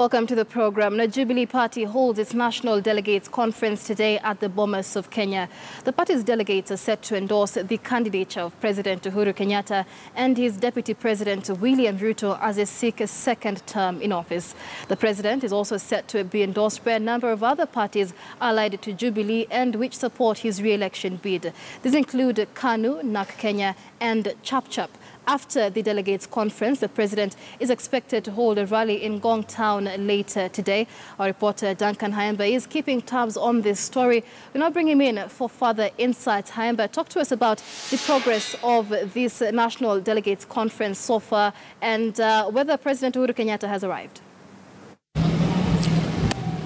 Welcome to the program. The Jubilee Party holds its National Delegates Conference today at the Bomas of Kenya. The party's delegates are set to endorse the candidature of President Uhuru Kenyatta and his Deputy President William Ruto as they seek a second term in office. The president is also set to be endorsed by a number of other parties allied to Jubilee and which support his re-election bid. These include KANU, NAK Kenya and Chap Chap. After the delegates' conference, the president is expected to hold a rally in Ngong town later today. Our reporter Duncan Hayamba is keeping tabs on this story. We'll now bring him in for further insights. Hayamba, talk to us about the progress of this National Delegates Conference so far and whether President Uhuru Kenyatta has arrived.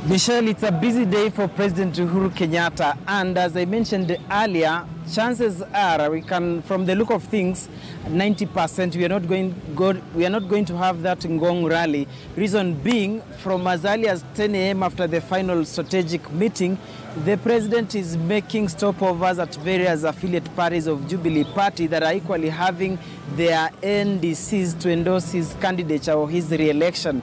Michelle, it's a busy day for President Uhuru Kenyatta, and as I mentioned earlier, chances are we can, from the look of things, 90% we are not going to have that Ngong rally. Reason being, from as early as 10 a.m. after the final strategic meeting, the president is making stopovers at various affiliate parties of Jubilee Party that are equally having their NDCs to endorse his candidature or his re-election.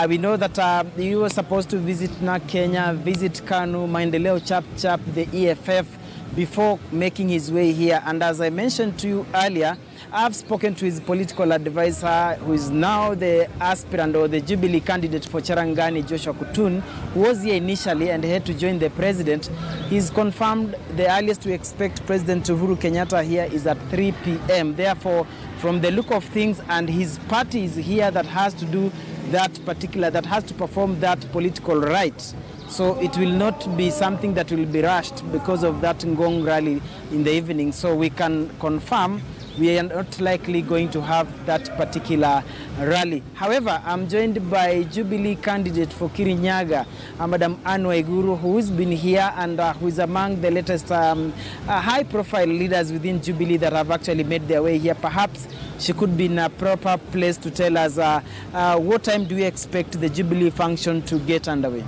We know that he was supposed to visit NAK Kenya, visit KANU, Maendeleo Chap Chap, the EFF, before making his way here. And as I mentioned to you earlier, I've spoken to his political advisor, who is now the aspirant or the Jubilee candidate for Cherangani, Joshua Kutun, who was here initially and had to join the president. He's confirmed the earliest we expect President Uhuru Kenyatta here is at 3 p.m. Therefore, from the look of things, and his party is here that has to do that has to perform that political right. So it will not be something that will be rushed because of that Ngong rally in the evening. So we can confirm we are not likely going to have that particular rally. However, I'm joined by Jubilee candidate for Kirinyaga, Madam Anne Waiguru, who has been here and who is among the latest high-profile leaders within Jubilee that have actually made their way here. Perhaps she could be in a proper place to tell us what time do we expect the Jubilee function to get underway?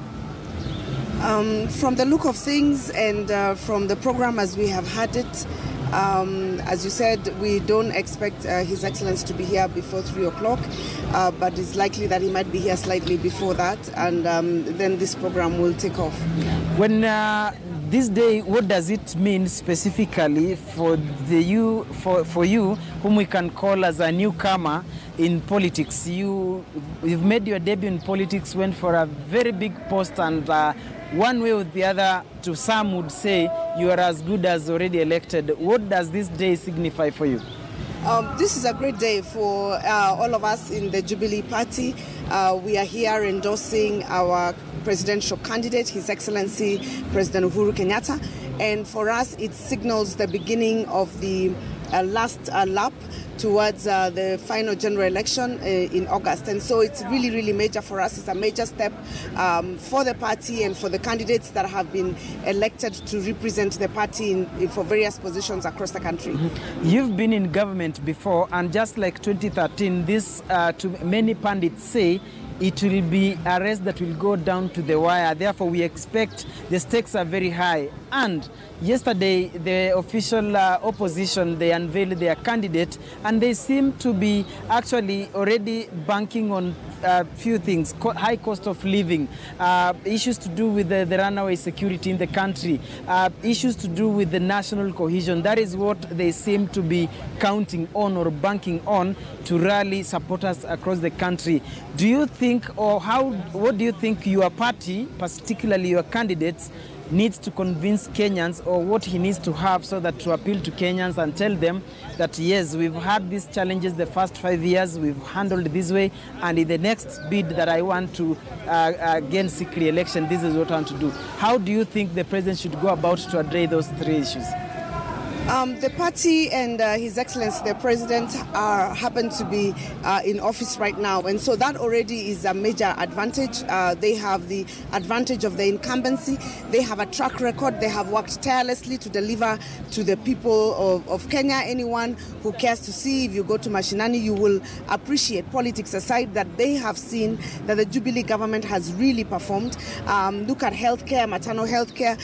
From the look of things and from the program as we have had it, as you said, we don't expect His Excellency to be here before 3 o'clock, but it's likely that he might be here slightly before that, and then this program will take off. When this day, what does it mean specifically for you, whom we can call as a newcomer in politics? You've made your debut in politics, went for a very big post, and one way or the other, to some would say you are as good as already elected. What does this day signify for you? This is a great day for all of us in the Jubilee Party. We are here endorsing our presidential candidate, His Excellency President Uhuru Kenyatta. And for us, it signals the beginning of the last lap towards the final general election in August. And so it's really, really major for us. It's a major step for the party and for the candidates that have been elected to represent the party for various positions across the country. You've been in government before, and just like 2013, this, to many pundits say, it will be a race that will go down to the wire. Therefore, we expect the stakes are very high. And yesterday, the official opposition, they unveiled their candidate, and they seem to be actually already banking on a few things: high cost of living, issues to do with the runaway security in the country, issues to do with the national cohesion. That is what they seem to be counting on or banking on to rally supporters across the country. Do you think, or what do you think your party, particularly your candidates, needs to convince Kenyans, or what he needs to have so that to appeal to Kenyans and tell them that yes, we've had these challenges the first 5 years, we've handled this way, and in the next bid that I want to again seek re-election, this is what I want to do. How do you think the president should go about to address those three issues? The party and His Excellency the President happen to be in office right now, and so that already is a major advantage. They have the advantage of the incumbency. They have a track record. They have worked tirelessly to deliver to the people of Kenya. Anyone who cares to see, if you go to Mashinani, you will appreciate, politics aside, that they have seen that the Jubilee government has really performed. Look at healthcare, maternal healthcare,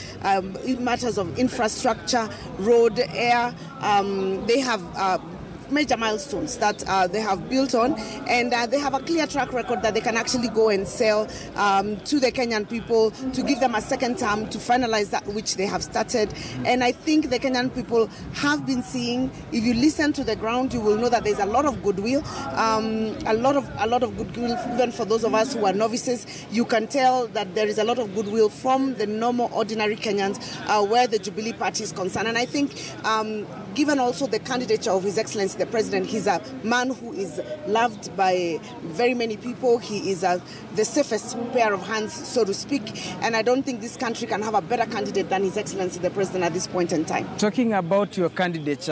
matters of infrastructure, road, air. They have major milestones that they have built on, and they have a clear track record that they can actually go and sell to the Kenyan people, to give them a second term to finalize that which they have started. And I think the Kenyan people have been seeing, if you listen to the ground, you will know that there's a lot of goodwill, a lot of goodwill even for those of us who are novices. You can tell that there is a lot of goodwill from the normal, ordinary Kenyans where the Jubilee Party is concerned. And I think given also the candidature of His Excellency the President, he's a man who is loved by very many people. He is the safest pair of hands, so to speak. And I don't think this country can have a better candidate than His Excellency the President at this point in time. Talking about your candidature,